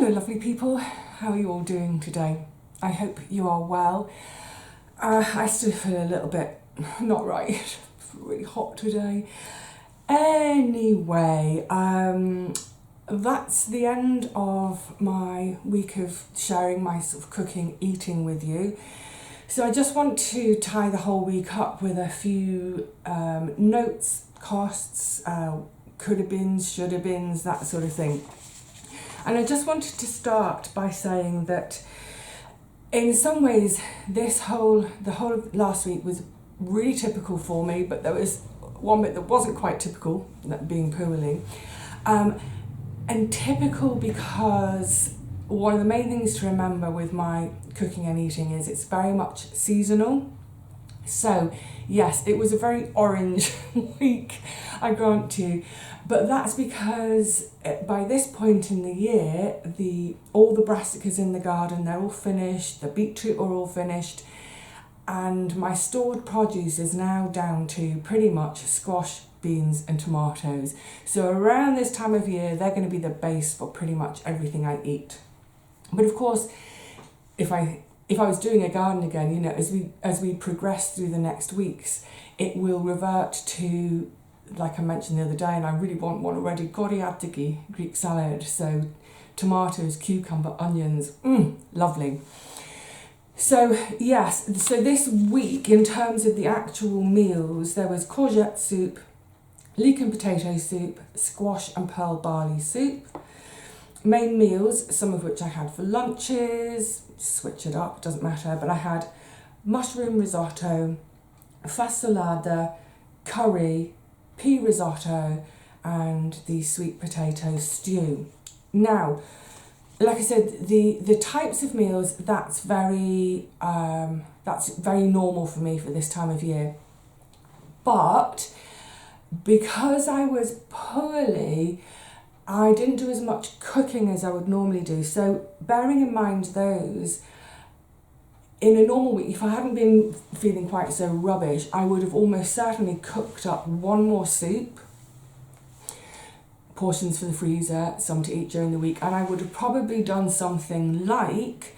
Hello lovely people, how are you all doing today? I hope you are well. I still feel a little bit not right, it's really hot today. Anyway, that's the end of my week of sharing my sort of cooking, eating with you. So I just want to tie the whole week up with a few notes, costs, could have beens, should have beens, that sort of thing. And I just wanted to start by saying that in some ways the whole of last week was really typical for me, but there was one bit that wasn't quite typical, that being poorly. And typical because one of the main things to remember with my cooking and eating is it's very much seasonal. So yes, it was a very orange week, I grant you, but that's because by this point in the year, all the brassicas in the garden, they're all finished, the beetroot are all finished, and my stored produce is now down to pretty much squash, beans and tomatoes. So around this time of year, they're going to be the base for pretty much everything I eat. But of course, if I was doing a garden again, you know, as we progress through the next weeks, it will revert to, like I mentioned the other day, and I really want one already, goriatiki, Greek salad. So tomatoes, cucumber, onions, lovely. So yes, so this week in terms of the actual meals, there was courgette soup, leek and potato soup, squash and pearl barley soup. Main meals, some of which I had for lunches, switch it up, doesn't matter, but I had mushroom risotto, fasolada, curry, pea risotto and the sweet potato stew. Now, like I said, the types of meals, that's very normal for me for this time of year. But because I was poorly, I didn't do as much cooking as I would normally do. So bearing in mind those, in a normal week, if I hadn't been feeling quite so rubbish, I would have almost certainly cooked up one more soup, portions for the freezer, some to eat during the week, and I would have probably done something like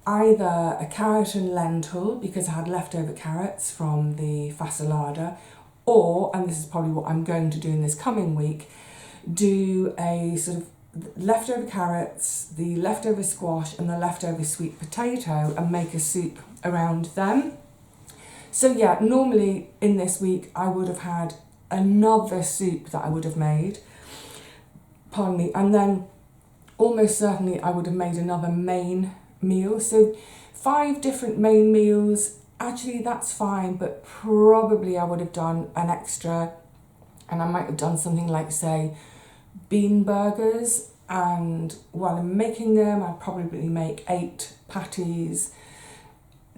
either a carrot and lentil, because I had leftover carrots from the fasolada, or, and this is probably what I'm going to do in this coming week, do a sort of leftover carrots, the leftover squash and the leftover sweet potato and make a soup around them. So yeah, normally in this week I would have had another soup that I would have made, pardon me, and then almost certainly I would have made another main meal. So 5 different main meals, actually that's fine, but probably I would have done an extra, and I might have done something like, say, bean burgers, and while I'm making them I'd probably make 8 patties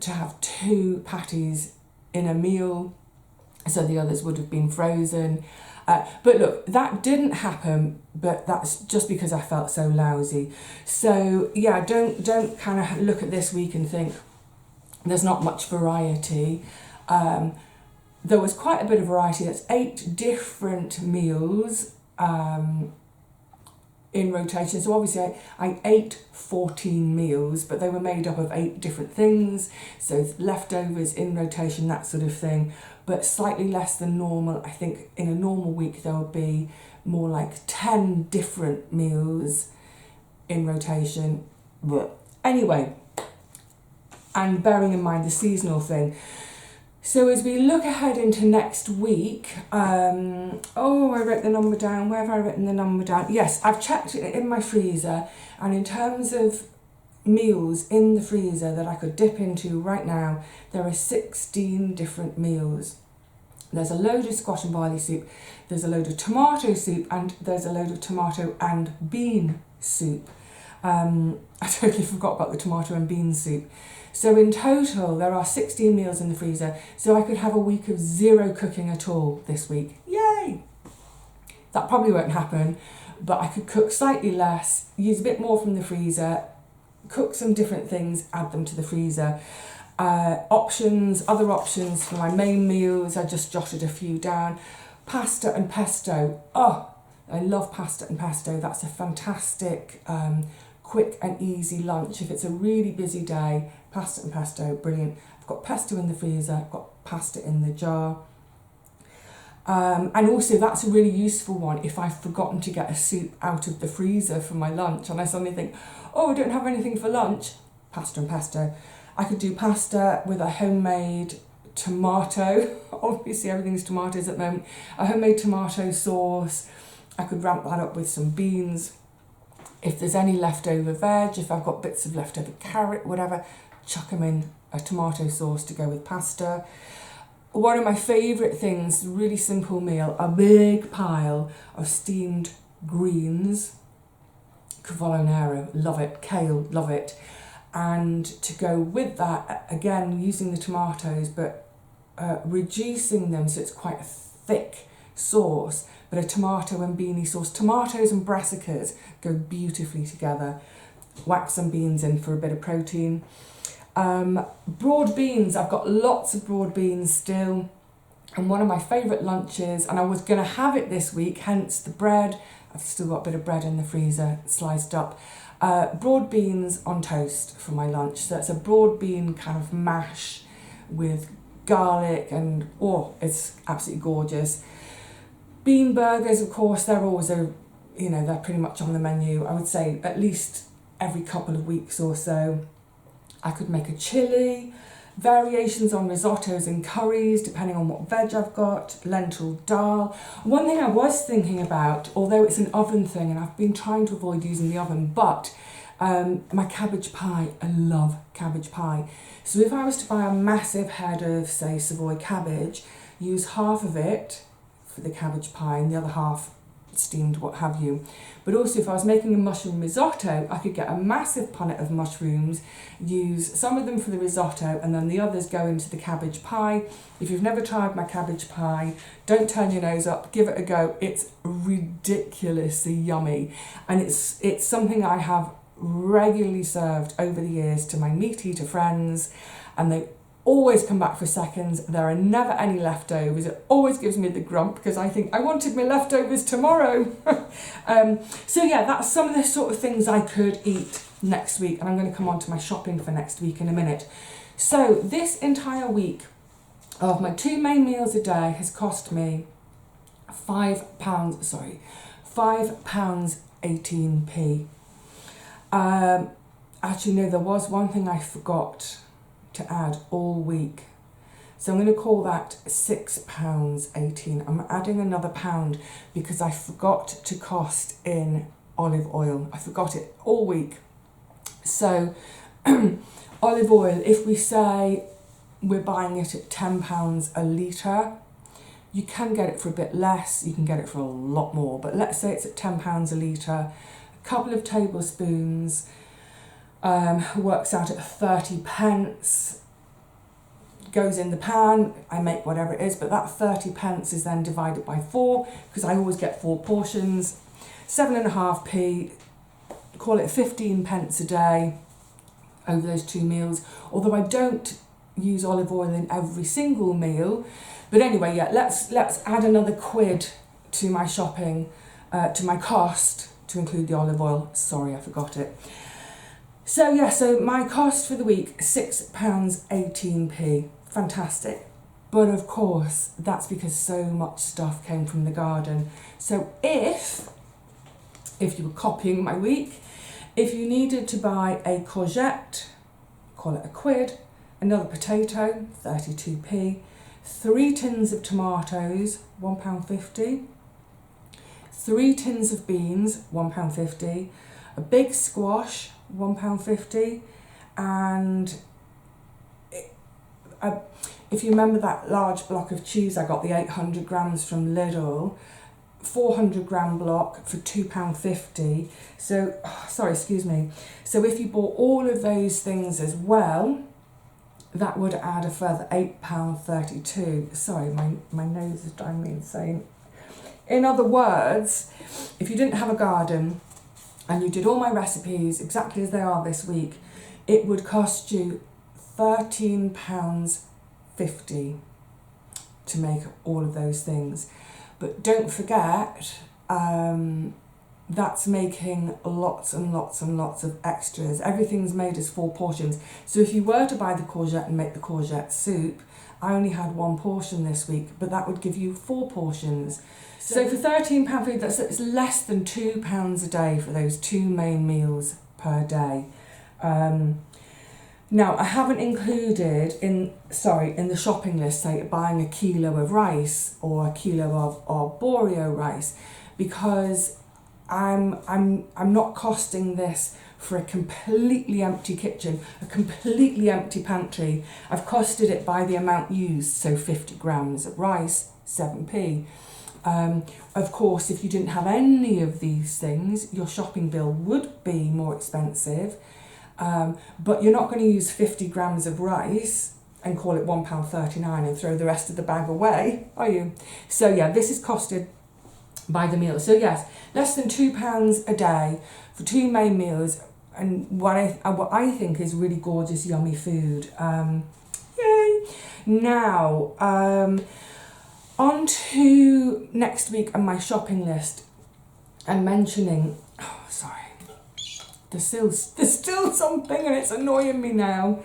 to have 2 patties in a meal, so the others would have been frozen. But look, that didn't happen, but that's just because I felt so lousy. So yeah, don't kind of look at this week and think there's not much variety. There was quite a bit of variety. That's 8 different meals in rotation. So obviously I ate 14 meals, but they were made up of 8 different things. So leftovers in rotation, that sort of thing, but slightly less than normal. I think in a normal week there would be more like 10 different meals in rotation. But anyway, and bearing in mind the seasonal thing. So as we look ahead into next week, I wrote the number down. Where have I written the number down? Yes, I've checked it in my freezer, and in terms of meals in the freezer that I could dip into right now, there are 16 different meals. There's a load of squash and barley soup, there's a load of tomato soup, and there's a load of tomato and bean soup. I totally forgot about the tomato and bean soup. So in total, there are 16 meals in the freezer, so I could have a week of 0 cooking at all this week. Yay! That probably won't happen, but I could cook slightly less, use a bit more from the freezer, cook some different things, add them to the freezer. Other options for my main meals, I just jotted a few down. Pasta and pesto. Oh, I love pasta and pesto. That's a fantastic quick and easy lunch. If it's a really busy day, pasta and pesto, brilliant. I've got pesto in the freezer, I've got pasta in the jar. And also that's a really useful one if I've forgotten to get a soup out of the freezer for my lunch and I suddenly think, oh, I don't have anything for lunch, pasta and pesto. I could do pasta with a homemade tomato, obviously everything's tomatoes at the moment, a homemade tomato sauce. I could ramp that up with some beans. If there's any leftover veg, if I've got bits of leftover carrot, whatever, chuck them in a tomato sauce to go with pasta. One of my favourite things, really simple meal, a big pile of steamed greens, cavollo nero, love it, kale, love it. And to go with that, again, using the tomatoes, but reducing them so it's quite a thick sauce, but a tomato and beanie sauce. Tomatoes and brassicas go beautifully together. Whack some beans in for a bit of protein. Broad beans, I've got lots of broad beans still, and one of my favourite lunches, and I was going to have it this week, hence the bread. I've still got a bit of bread in the freezer sliced up. Broad beans on toast for my lunch. So it's a broad bean kind of mash with garlic and, oh, it's absolutely gorgeous. Bean burgers, of course, they're always they're pretty much on the menu. I would say at least every couple of weeks or so. I could make a chilli, variations on risottos and curries, depending on what veg I've got, lentil dal. One thing I was thinking about, although it's an oven thing and I've been trying to avoid using the oven, but my cabbage pie, I love cabbage pie. So if I was to buy a massive head of, say, Savoy cabbage, use half of it for the cabbage pie and the other half steamed, what have you. But also if I was making a mushroom risotto, I could get a massive punnet of mushrooms, use some of them for the risotto and then the others go into the cabbage pie. If you've never tried my cabbage pie, don't turn your nose up, give it a go. It's ridiculously yummy and it's something I have regularly served over the years to my meat eater friends, and they always come back for seconds. There are never any leftovers. It always gives me the grump because I think I wanted my leftovers tomorrow. So yeah, that's some of the sort of things I could eat next week, and I'm going to come on to my shopping for next week in a minute. So this entire week of my 2 main meals a day has cost me £5.18p. Actually no, there was one thing I forgot to add all week, so I'm going to call that £6.18. I'm adding another £1 because I forgot to cost in olive oil. I forgot it all week. So olive oil, if we say we're buying it at £10 a litre, you can get it for a bit less, you can get it for a lot more, but let's say it's at £10 a litre, a couple of tablespoons works out at 30 pence, goes in the pan, I make whatever it is, but that 30 pence is then divided by 4 because I always get 4 portions, 7.5p, call it 15 pence a day over those 2 meals, although I don't use olive oil in every single meal. But anyway, yeah, let's add another £1 to my shopping, to my cost, to include the olive oil. Sorry, I forgot it. So yeah, so my cost for the week, £6.18p. Fantastic. But of course, that's because so much stuff came from the garden. So if you were copying my week, if you needed to buy a courgette, call it £1, another potato, 32p, 3 tins of tomatoes, £1.50, 3 tins of beans, £1.50, a big squash, £1.50, and if you remember that large block of cheese I got, the 800 grams from Lidl, 400 gram block for £2.50. So, sorry, excuse me. So if you bought all of those things as well, that would add a further £8.32. Sorry, my nose is driving me insane. In other words, if you didn't have a garden and you did all my recipes exactly as they are this week, it would cost you £13.50 to make all of those things. But don't forget, that's making lots and lots and lots of extras. Everything's made as 4 portions. So if you were to buy the courgette and make the courgette soup, I only had 1 portion this week, but that would give you 4 portions. So for £13 food, it's less than £2 a day for those 2 main meals per day. Now, I haven't included in the shopping list, say, buying a kilo of rice or a kilo of arborio rice, because I'm not costing this for a completely empty kitchen, a completely empty pantry. I've costed it by the amount used, so 50 grams of rice, 7p. Of course, if you didn't have any of these things, your shopping bill would be more expensive, but you're not going to use 50 grams of rice and call it £1.39 and throw the rest of the bag away, are you? So yeah, this is costed by the meal. So yes, less than £2 a day for 2 main meals, and what I think is really gorgeous, yummy food. Yay! Now, on to next week and my shopping list, and mentioning, there's still something and it's annoying me now.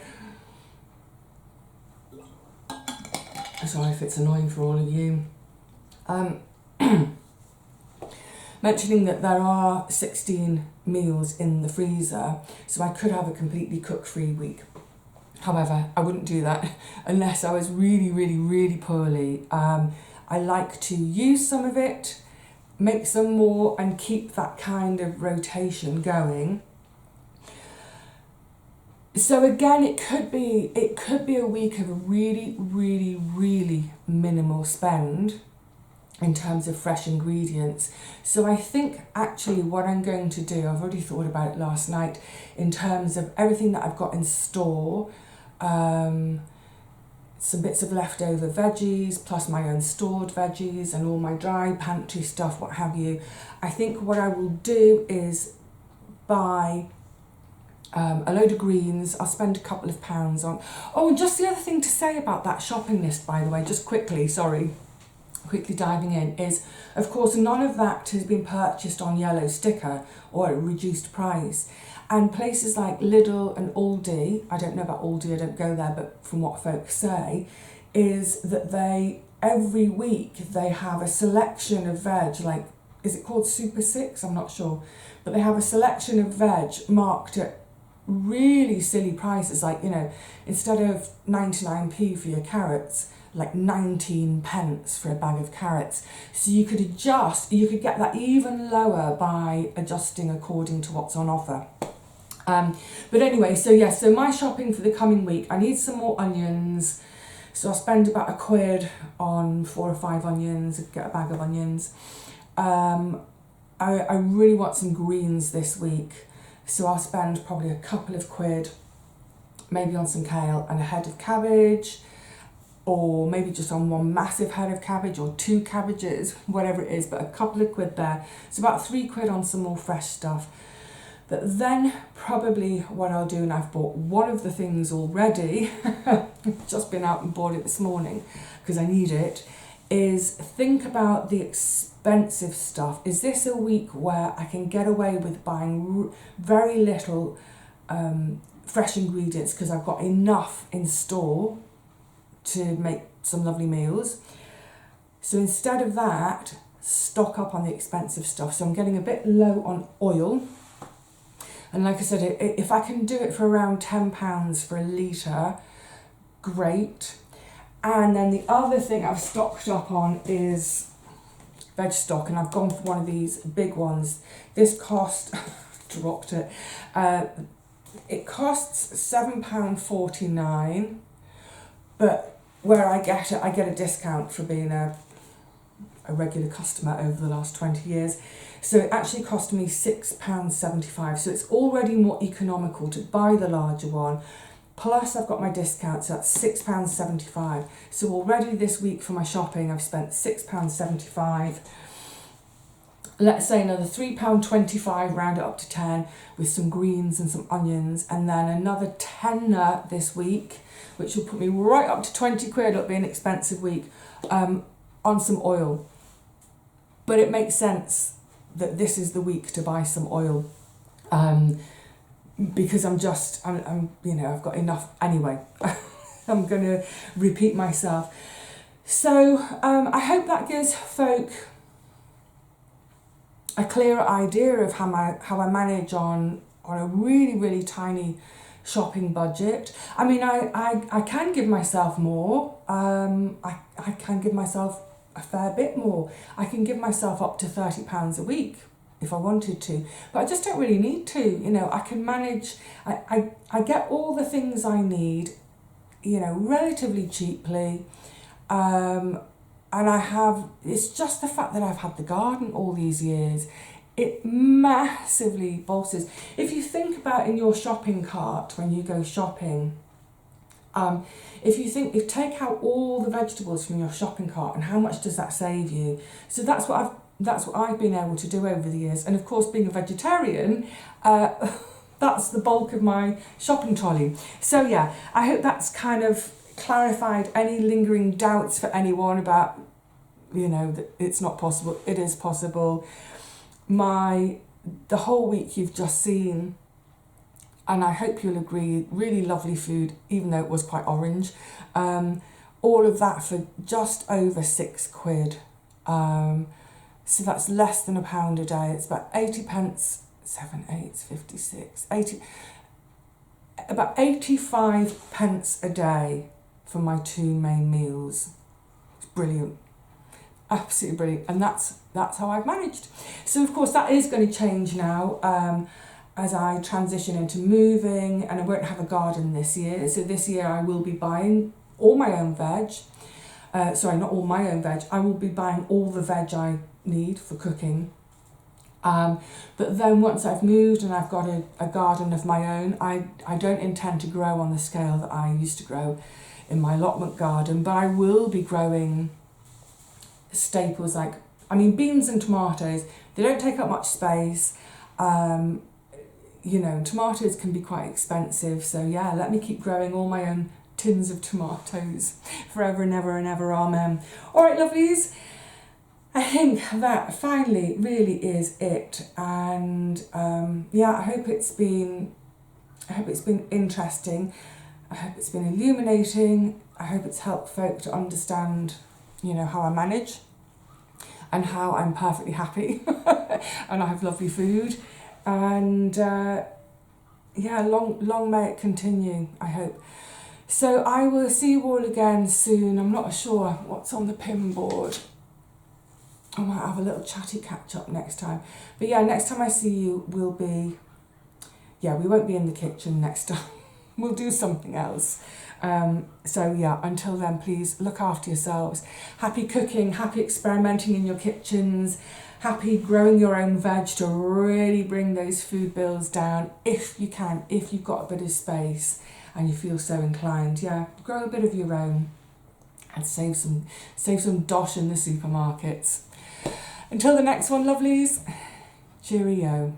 Sorry if it's annoying for all of you. Mentioning that there are 16 meals in the freezer, so I could have a completely cook-free week. However, I wouldn't do that unless I was really, really, really poorly. I like to use some of it, make some more, and keep that kind of rotation going. So again, it could be a week of a really, really, really minimal spend in terms of fresh ingredients. So I think actually what I'm going to do, I've already thought about it last night, in terms of everything that I've got in store, some bits of leftover veggies, plus my own stored veggies and all my dry pantry stuff, what have you. I think what I will do is buy a load of greens. I'll spend a couple of pounds on. Oh, and just the other thing to say about that shopping list, by the way, just quickly diving in, is of course none of that has been purchased on yellow sticker or at a reduced price. And places like Lidl and Aldi, I don't know about Aldi, I don't go there, but from what folks say, is that every week they have a selection of veg, like, is it called Super 6? I'm not sure. But they have a selection of veg marked at really silly prices, like, instead of 99p for your carrots, like 19 pence for a bag of carrots. So you could get that even lower by adjusting according to what's on offer. But anyway, so my shopping for the coming week, I need some more onions. So I'll spend about £1 on 4 or 5 onions, get a bag of onions. I really want some greens this week. So I'll spend probably a couple of quid, maybe on some kale and a head of cabbage, or maybe just on 1 massive head of cabbage or 2 cabbages, whatever it is, but a couple of quid there. So about £3 on some more fresh stuff. But then probably what I'll do, and I've bought one of the things already, just been out and bought it this morning because I need it, is think about the expensive stuff. Is this a week where I can get away with buying very little fresh ingredients because I've got enough in store to make some lovely meals? So instead of that, stock up on the expensive stuff. So I'm getting a bit low on oil. And like I said, if I can do it for around £10 for a litre, great. And then the other thing I've stocked up on is veg stock, and I've gone for one of these big ones. This dropped it. It costs £7.49, but where I get it, I get a discount for being a regular customer over the last 20 years. So it actually cost me £6.75. So it's already more economical to buy the larger one. Plus I've got my discount, so that's £6.75. So already this week for my shopping, I've spent £6.75. Let's say another £3.25, round it up to 10, with some greens and some onions, and then another tenner this week, which will put me right up to 20 quid. It'll be an expensive week, on some oil. But it makes sense that this is the week to buy some oil, because I'm I've got enough anyway. I'm going to repeat myself. So I hope that gives folk a clearer idea of how I manage on a really, really tiny shopping budget. I mean, I can give myself more. I can give myself a fair bit more. I can give myself up to £30 a week if I wanted to, but I just don't really need to. You know, I can manage. I get all the things I need, you know, relatively cheaply. And it's just the fact that I've had the garden all these years, it massively bolsters. If you think about in your shopping cart when you go shopping, if take out all the vegetables from your shopping cart, and how much does that save you? So that's what I've been able to do over the years. And of course, being a vegetarian, that's the bulk of my shopping trolley. So yeah, I hope that's kind of clarified any lingering doubts for anyone about, you know, that it's not possible. It is possible. The whole week you've just seen, and I hope you'll agree, really lovely food, even though it was quite orange. All of that for just over £6. So that's less than £1 a day. It's about 80 pence, 7, 8, 56, 80, about 85 pence a day for my 2 main meals. It's brilliant, absolutely brilliant, and that's how I've managed. So of course that is going to change now as I transition into moving, and I won't have a garden this year. So this year I will be buying all my own veg. Sorry, not all my own veg. I will be buying all the veg I need for cooking. But then once I've moved and I've got a garden of my own, I don't intend to grow on the scale that I used to grow in my allotment garden, but I will be growing staples like, I mean, beans and tomatoes. They don't take up much space. You know, tomatoes can be quite expensive, so yeah, let me keep growing all my own tins of tomatoes forever and ever and ever, amen. All right, lovelies, I think that finally really is it, and yeah, I hope it's been interesting. I hope it's been illuminating. I hope it's helped folk to understand, you know, how I manage and how I'm perfectly happy and I have lovely food, and yeah, long may it continue, I hope. So I will see you all again soon. I'm not sure what's on the pin board. I might have a little chatty catch up next time. But yeah, next time I see you we won't be in the kitchen next time. We'll do something else. So yeah, until then, please look after yourselves. Happy cooking, happy experimenting in your kitchens, happy growing your own veg to really bring those food bills down if you can, if you've got a bit of space and you feel so inclined. Yeah, grow a bit of your own and save some dosh in the supermarkets. Until the next one, lovelies, cheerio.